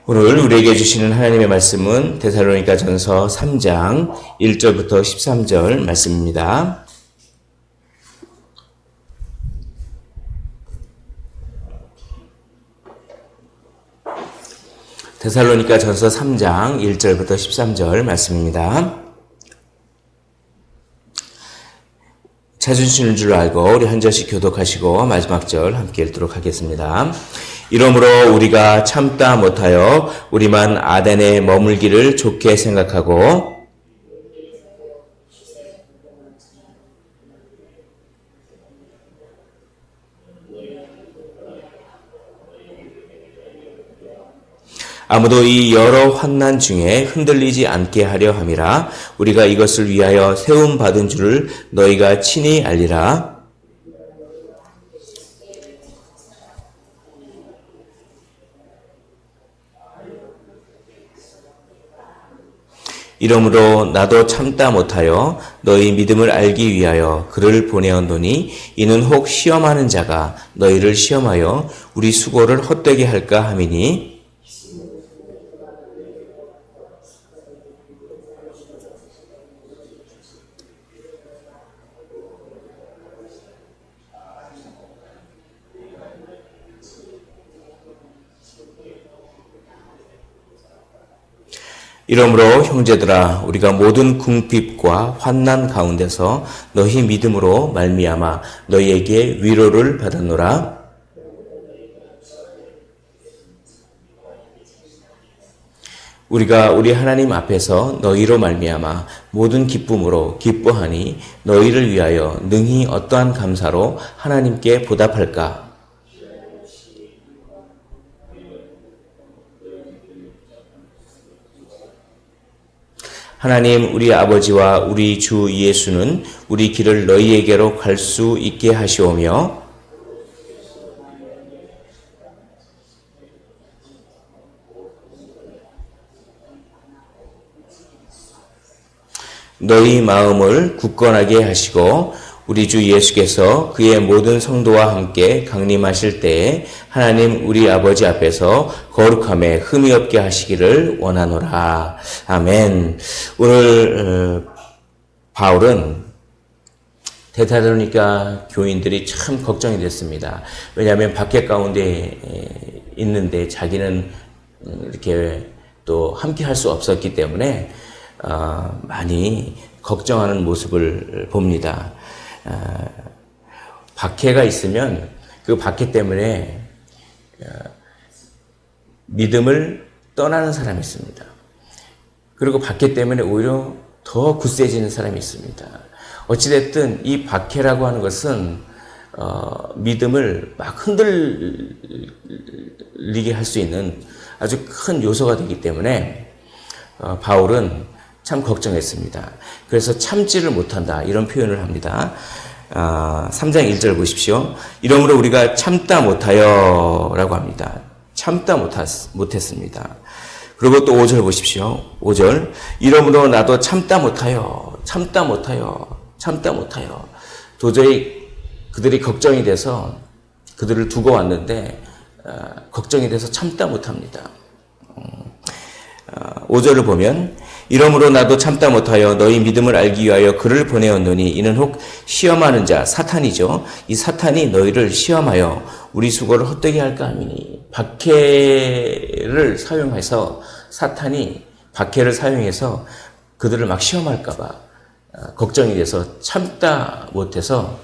오늘 우리에게 주시는 하나님의 말씀은 데살로니가전서 3장 1절부터 13절 말씀입니다. 데살로니가전서 3장 1절부터 13절 말씀입니다. 찾으시는 줄 알고 우리 한 절씩 교독하시고 마지막 절 함께 읽도록 하겠습니다. 이러므로 우리가 참다 못하여 우리만 아덴에 머물기를 좋게 생각하고 아무도 이 여러 환난 중에 흔들리지 않게 하려 함이라. 우리가 이것을 위하여 세움 받은 줄을 너희가 친히 알리라. 이러므로 나도 참다 못하여 너희 믿음을 알기 위하여 그를 보내었노니 이는 혹 시험하는 자가 너희를 시험하여 우리 수고를 헛되게 할까 함이니 이러므로 형제들아 우리가 모든 궁핍과 환난 가운데서 너희 믿음으로 말미암아 너희에게 위로를 받았노라. 우리가 우리 하나님 앞에서 너희로 말미암아 모든 기쁨으로 기뻐하니 너희를 위하여 능히 어떠한 감사로 하나님께 보답할까? 하나님 우리 아버지와 우리 주 예수는 우리 길을 너희에게로 갈 수 있게 하시오며 너희 마음을 굳건하게 하시고 우리 주 예수께서 그의 모든 성도와 함께 강림하실 때에 하나님 우리 아버지 앞에서 거룩함에 흠이 없게 하시기를 원하노라. 아멘. 오늘 바울은 데살로니가 교인들이 참 걱정이 됐습니다. 왜냐하면 박해 가운데 있는데 자기는 이렇게 또 함께 할 수 없었기 때문에 많이 걱정하는 모습을 봅니다. 박해가 있으면 그 박해 때문에 믿음을 떠나는 사람이 있습니다. 그리고 박해 때문에 오히려 더 굳세지는 사람이 있습니다. 어찌됐든 이 박해라고 하는 것은 믿음을 막 흔들리게 할 수 있는 아주 큰 요소가 되기 때문에 바울은 참 걱정했습니다. 그래서 참지를 못한다 이런 표현을 합니다. 3장 1절 보십시오. 이러므로 우리가 참다 못하여 라고 합니다. 참다 못했습니다. 그리고 또 5절 보십시오. 5절 이러므로 나도 참다 못하여 도저히 그들이 걱정이 돼서 그들을 두고 왔는데 걱정이 돼서 참다 못합니다. 5절을 보면 이러므로 나도 참다 못하여 너희 믿음을 알기 위하여 그를 보내었노니 이는 혹 시험하는 자 사탄이죠. 이 사탄이 너희를 시험하여 우리 수고를 헛되게 할까 하미니 박해를 사용해서 사탄이 박해를 사용해서 그들을 막 시험할까 봐 걱정이 돼서 참다 못해서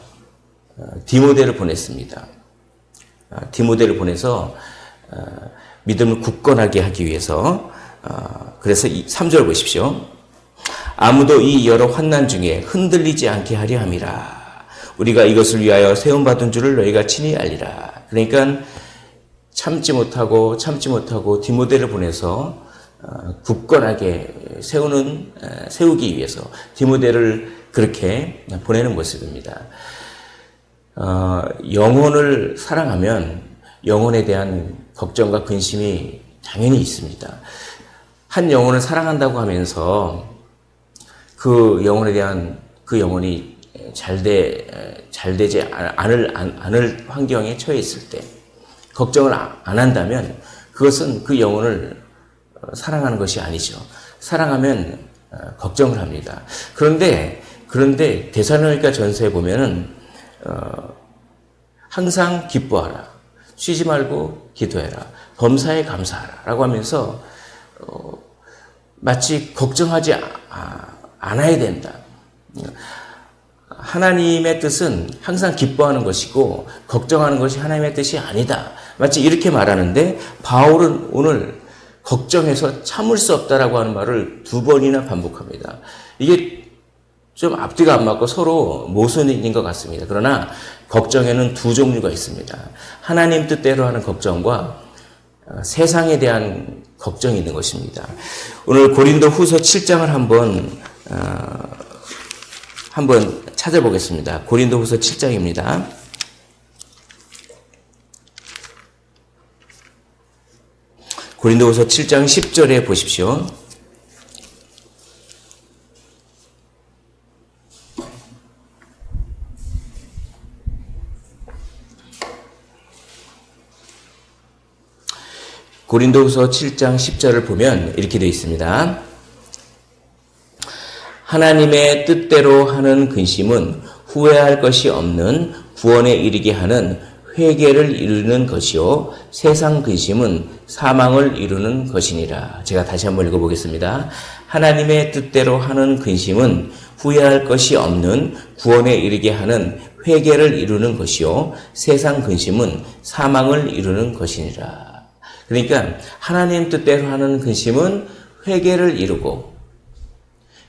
디모데를 보냈습니다. 디모데를 보내서 믿음을 굳건하게 하기 위해서 그래서 3절 보십시오. 아무도 이 여러 환난 중에 흔들리지 않게 하려 함이라. 우리가 이것을 위하여 세움받은 줄을 너희가 친히 알리라. 그러니까 참지 못하고 디모데를 보내서 굳건하게 세우기 위해서 디모데를 그렇게 보내는 모습입니다. 영혼을 사랑하면 영혼에 대한 걱정과 근심이 당연히 있습니다. 한 영혼을 사랑한다고 하면서 그 영혼에 대한 그 영혼이 잘되지 않을 환경에 처해 있을 때 걱정을 안 한다면 그것은 그 영혼을 사랑하는 것이 아니죠. 사랑하면 걱정을 합니다. 그런데 데살로니가 전서에 보면은 항상 기뻐하라, 쉬지 말고 기도해라, 범사에 감사하라라고 하면서 마치 걱정하지 않아야 된다. 하나님의 뜻은 항상 기뻐하는 것이고 걱정하는 것이 하나님의 뜻이 아니다. 마치 이렇게 말하는데 바울은 오늘 걱정해서 참을 수 없다라고 하는 말을 2번이나 반복합니다. 이게 좀 앞뒤가 안 맞고 서로 모순인 것 같습니다. 그러나 걱정에는 2 종류가 있습니다. 하나님 뜻대로 하는 걱정과 세상에 대한 걱정이 있는 것입니다. 오늘 고린도 후서 7장을 한번 찾아보겠습니다. 고린도 후서 7장입니다. 고린도 후서 7장 10절에 보십시오. 고린도후서 7장 10절을 보면 이렇게 되어 있습니다. 하나님의 뜻대로 하는 근심은 후회할 것이 없는 구원에 이르게 하는 회개를 이루는 것이요 세상 근심은 사망을 이루는 것이니라. 제가 다시 한번 읽어보겠습니다. 하나님의 뜻대로 하는 근심은 후회할 것이 없는 구원에 이르게 하는 회개를 이루는 것이요 세상 근심은 사망을 이루는 것이니라. 그러니까 하나님 뜻대로 하는 근심은 회개를 이루고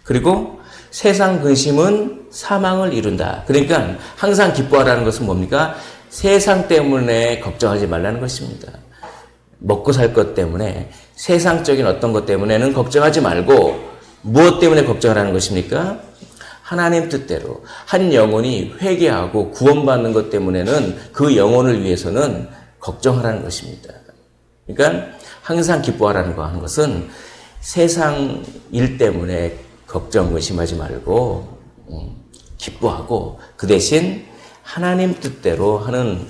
그리고 세상 근심은 사망을 이룬다. 그러니까 항상 기뻐하라는 것은 뭡니까? 세상 때문에 걱정하지 말라는 것입니다. 먹고 살 것 때문에 세상적인 어떤 것 때문에는 걱정하지 말고 무엇 때문에 걱정하라는 것입니까? 하나님 뜻대로 한 영혼이 회개하고 구원받는 것 때문에는 그 영혼을 위해서는 걱정하라는 것입니다. 그러니까 항상 기뻐하라는 거 하는 것은 세상 일 때문에 걱정 의심하지 말고 기뻐하고 그 대신 하나님 뜻대로 하는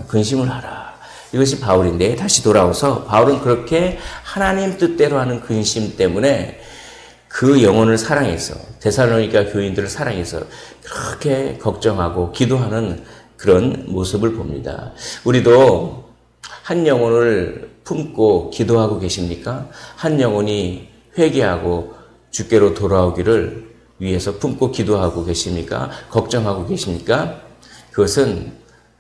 근심을 하라. 이것이 바울인데 다시 돌아와서 바울은 그렇게 하나님 뜻대로 하는 근심 때문에 그 영혼을 사랑해서 데살로니가 교인들을 사랑해서 그렇게 걱정하고 기도하는 그런 모습을 봅니다. 우리도 한 영혼을 품고 기도하고 계십니까? 한 영혼이 회개하고 주께로 돌아오기를 위해서 품고 기도하고 계십니까? 걱정하고 계십니까? 그것은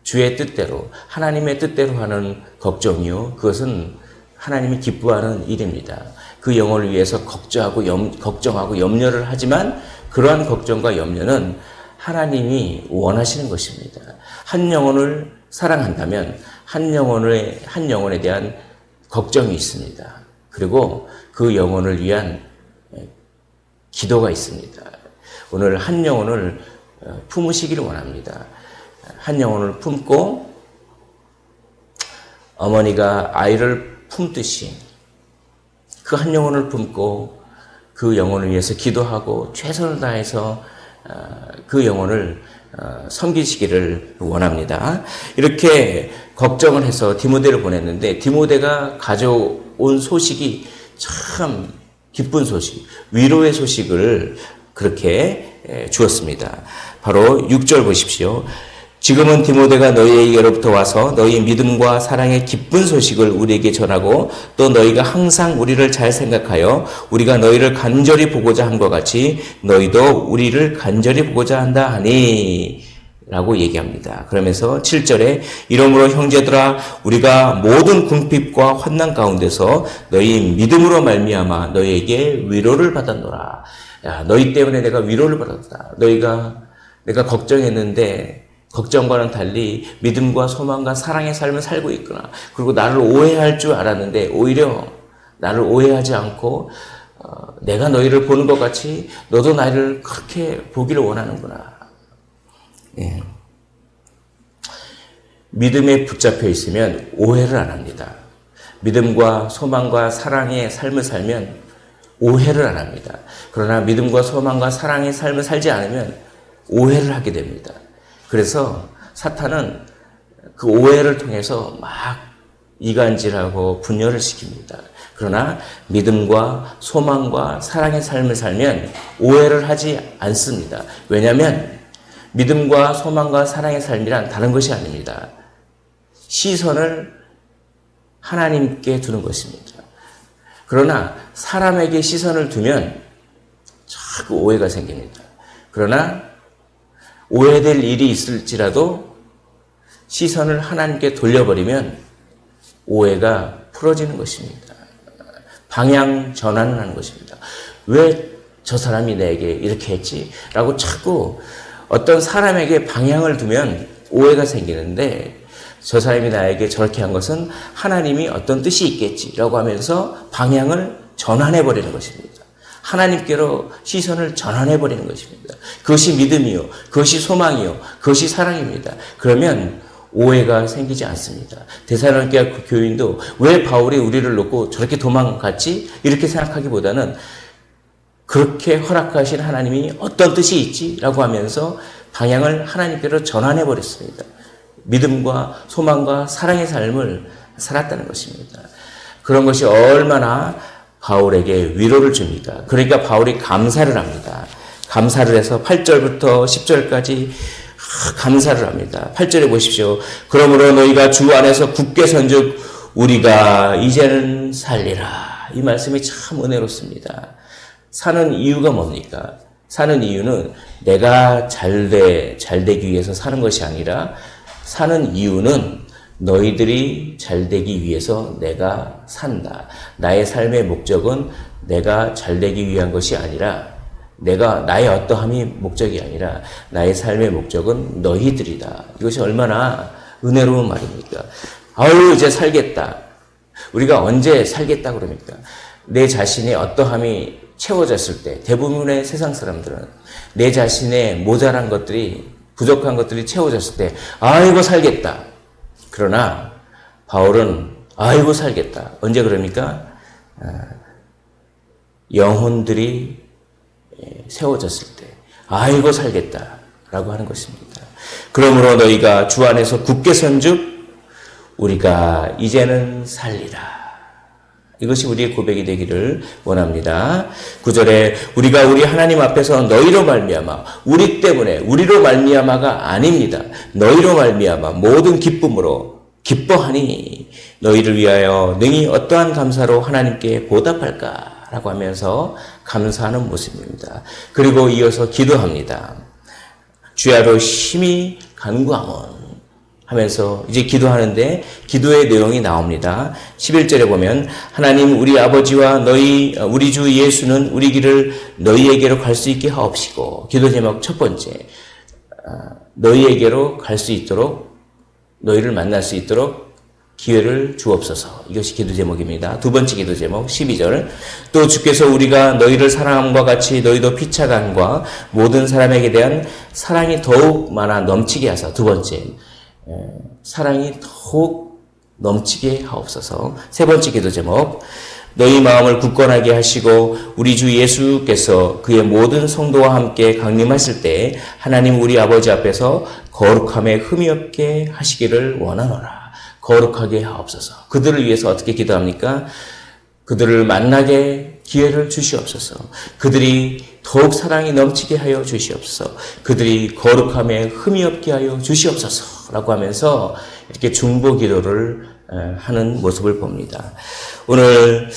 주의 뜻대로 하나님의 뜻대로 하는 걱정이요. 그것은 하나님이 기뻐하는 일입니다. 그 영혼을 위해서 걱정하고 염려를 하지만 그러한 걱정과 염려는 하나님이 원하시는 것입니다. 한 영혼을 사랑한다면 한 영혼에 대한 걱정이 있습니다. 그리고 그 영혼을 위한 기도가 있습니다. 오늘 한 영혼을 품으시기를 원합니다. 한 영혼을 품고 어머니가 아이를 품듯이 그 한 영혼을 품고 그 영혼을 위해서 기도하고 최선을 다해서 그 영혼을 섬기시기를 원합니다. 이렇게 걱정을 해서 디모데를 보냈는데 디모데가 가져온 소식이 참 기쁜 소식, 위로의 소식을 그렇게 주었습니다. 바로 6절 보십시오. 지금은 디모데가 너희에게로부터 와서 너희 믿음과 사랑의 기쁜 소식을 우리에게 전하고 또 너희가 항상 우리를 잘 생각하여 우리가 너희를 간절히 보고자 함과 같이 너희도 우리를 간절히 보고자 한다 하니 라고 얘기합니다. 그러면서 7절에 이러므로 형제들아 우리가 모든 궁핍과 환난 가운데서 너희 믿음으로 말미암아 너희에게 위로를 받았노라. 야, 너희 때문에 내가 위로를 받았다. 내가 걱정했는데 걱정과는 달리 믿음과 소망과 사랑의 삶을 살고 있구나. 그리고 나를 오해할 줄 알았는데 오히려 나를 오해하지 않고 내가 너희를 보는 것 같이 너도 나를 그렇게 보기를 원하는구나. 예. 믿음에 붙잡혀 있으면 오해를 안 합니다. 믿음과 소망과 사랑의 삶을 살면 오해를 안 합니다. 그러나 믿음과 소망과 사랑의 삶을 살지 않으면 오해를 하게 됩니다. 그래서 사탄은 그 오해를 통해서 막 이간질하고 분열을 시킵니다. 그러나 믿음과 소망과 사랑의 삶을 살면 오해를 하지 않습니다. 왜냐하면 믿음과 소망과 사랑의 삶이란 다른 것이 아닙니다. 시선을 하나님께 두는 것입니다. 그러나 사람에게 시선을 두면 자꾸 오해가 생깁니다. 그러나 오해될 일이 있을지라도 시선을 하나님께 돌려버리면 오해가 풀어지는 것입니다. 방향 전환을 하는 것입니다. 왜 저 사람이 내게 이렇게 했지? 라고 자꾸 어떤 사람에게 방향을 두면 오해가 생기는데 저 사람이 나에게 저렇게 한 것은 하나님이 어떤 뜻이 있겠지라고 하면서 방향을 전환해버리는 것입니다. 하나님께로 시선을 전환해버리는 것입니다. 그것이 믿음이요, 그것이 소망이요, 그것이 사랑입니다. 그러면 오해가 생기지 않습니다. 데살로니가 교인도 왜 바울이 우리를 놓고 저렇게 도망갔지? 이렇게 생각하기보다는 그렇게 허락하신 하나님이 어떤 뜻이 있지? 라고 하면서 방향을 하나님께로 전환해버렸습니다. 믿음과 소망과 사랑의 삶을 살았다는 것입니다. 그런 것이 얼마나 바울에게 위로를 줍니까? 그러니까 바울이 감사를 합니다. 감사를 해서 8절부터 10절까지 감사를 합니다. 8절에 보십시오. 그러므로 너희가 주 안에서 굳게 선즉 우리가 이제는 살리라. 이 말씀이 참 은혜롭습니다. 사는 이유가 뭡니까? 사는 이유는 내가 잘되기 위해서 사는 것이 아니라 사는 이유는 너희들이 잘되기 위해서 내가 산다. 나의 삶의 목적은 내가 잘되기 위한 것이 아니라 나의 어떠함이 목적이 아니라 나의 삶의 목적은 너희들이다. 이것이 얼마나 은혜로운 말입니까? 아유, 이제 살겠다. 우리가 언제 살겠다 그럽니까? 내 자신의 어떠함이 채워졌을 때, 대부분의 세상 사람들은 내 자신의 모자란 것들이, 부족한 것들이 채워졌을 때, 아이고, 살겠다. 그러나, 바울은, 아이고, 살겠다. 언제 그럽니까? 영혼들이 세워졌을 때, 아이고, 살겠다. 라고 하는 것입니다. 그러므로 너희가 주 안에서 굳게 선즉, 우리가 이제는 살리라. 이것이 우리의 고백이 되기를 원합니다. 9절에 우리가 우리 하나님 앞에서 너희로 말미암아 우리 때문에 우리로 말미암아가 아닙니다. 너희로 말미암아 모든 기쁨으로 기뻐하니 너희를 위하여 능히 어떠한 감사로 하나님께 보답할까라고 하면서 감사하는 모습입니다. 그리고 이어서 기도합니다. 주야로 심히 간구하면 하면서 이제 기도하는데 기도의 내용이 나옵니다. 11절에 보면 하나님 우리 아버지와 우리 주 예수는 우리 길을 너희에게로 갈 수 있게 하옵시고 기도 제목 첫 번째 너희에게로 갈 수 있도록 너희를 만날 수 있도록 기회를 주옵소서. 이것이 기도 제목입니다. 두 번째 기도 제목 12절 또 주께서 우리가 너희를 사랑함과 같이 너희도 피차간과 모든 사람에게 대한 사랑이 더욱 많아 넘치게 하사 두 번째 사랑이 더욱 넘치게 하옵소서. 세 번째 기도 제목 너희 마음을 굳건하게 하시고 우리 주 예수께서 그의 모든 성도와 함께 강림하실 때 하나님 우리 아버지 앞에서 거룩함에 흠이 없게 하시기를 원하노라. 거룩하게 하옵소서. 그들을 위해서 어떻게 기도합니까? 그들을 만나게 기회를 주시옵소서. 그들이 더욱 사랑이 넘치게 하여 주시옵소서. 그들이 거룩함에 흠이 없게 하여 주시옵소서. 라고 하면서 이렇게 중보 기도를 하는 모습을 봅니다. 오늘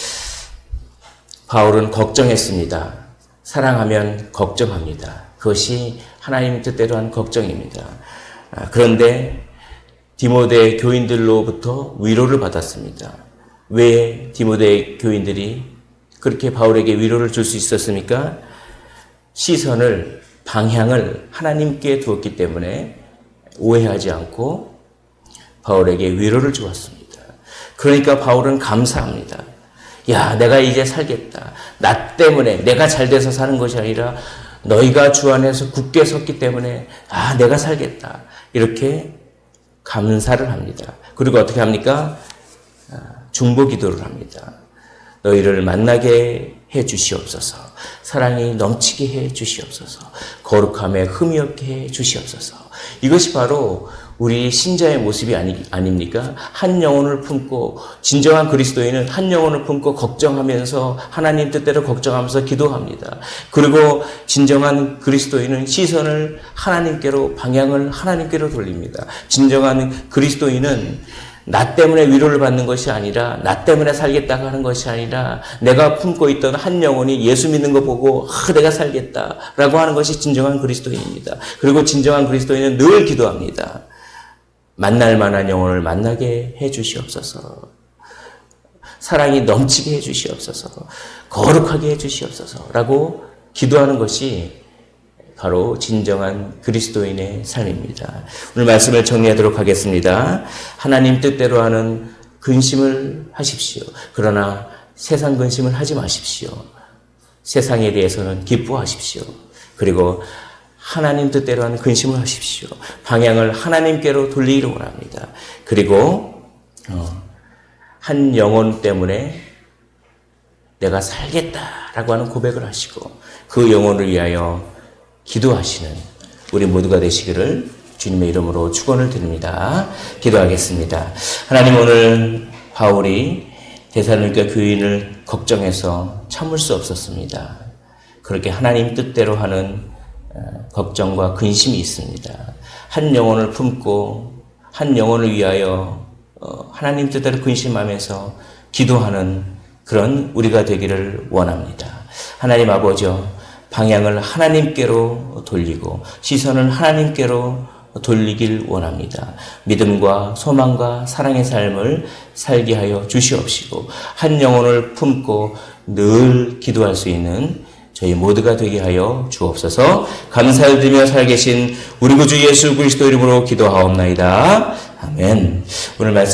바울은 걱정했습니다. 사랑하면 걱정합니다. 그것이 하나님 뜻대로 한 걱정입니다. 그런데 디모데 교인들로부터 위로를 받았습니다. 왜 디모데 교인들이 그렇게 바울에게 위로를 줄 수 있었습니까? 시선을, 방향을 하나님께 두었기 때문에 오해하지 않고 바울에게 위로를 주었습니다. 그러니까 바울은 감사합니다. 야, 내가 이제 살겠다. 나 때문에 내가 잘 돼서 사는 것이 아니라 너희가 주 안에서 굳게 섰기 때문에 내가 살겠다. 이렇게 감사를 합니다. 그리고 어떻게 합니까? 중보 기도를 합니다. 너희를 만나게 해 주시옵소서. 사랑이 넘치게 해 주시옵소서. 거룩함에 흠이 없게 해 주시옵소서. 이것이 바로 우리 신자의 모습이 아닙니까? 한 영혼을 품고, 진정한 그리스도인은 한 영혼을 품고 걱정하면서 하나님 뜻대로 걱정하면서 기도합니다. 그리고 진정한 그리스도인은 시선을 하나님께로, 방향을 하나님께로 돌립니다. 진정한 그리스도인은 나 때문에 위로를 받는 것이 아니라, 나 때문에 살겠다고 하는 것이 아니라, 내가 품고 있던 한 영혼이 예수 믿는 거 보고 내가 살겠다라고 하는 것이 진정한 그리스도인입니다. 그리고 진정한 그리스도인은 늘 기도합니다. 만날 만한 영혼을 만나게 해 주시옵소서. 사랑이 넘치게 해 주시옵소서. 거룩하게 해 주시옵소서라고 기도하는 것이 바로 진정한 그리스도인의 삶입니다. 오늘 말씀을 정리하도록 하겠습니다. 하나님 뜻대로 하는 근심을 하십시오. 그러나 세상 근심을 하지 마십시오. 세상에 대해서는 기뻐하십시오. 그리고 하나님 뜻대로 하는 근심을 하십시오. 방향을 하나님께로 돌리기를 원합니다. 그리고 한 영혼 때문에 내가 살겠다라고 하는 고백을 하시고 그 영혼을 위하여 기도하시는 우리 모두가 되시기를 주님의 이름으로 축원을 드립니다. 기도하겠습니다. 하나님, 오늘 바울이 데살로니가 교인을 걱정해서 참을 수 없었습니다. 그렇게 하나님 뜻대로 하는 걱정과 근심이 있습니다. 한 영혼을 품고 한 영혼을 위하여 하나님 뜻대로 근심하면서 기도하는 그런 우리가 되기를 원합니다. 하나님 아버지여, 방향을 하나님께로 돌리고 시선을 하나님께로 돌리길 원합니다. 믿음과 소망과 사랑의 삶을 살게 하여 주시옵시고 한 영혼을 품고 늘 기도할 수 있는 저희 모두가 되게 하여 주옵소서. 감사를 드리며 살아계신 우리 구주 예수 그리스도 이름으로 기도하옵나이다. 아멘. 오늘 말씀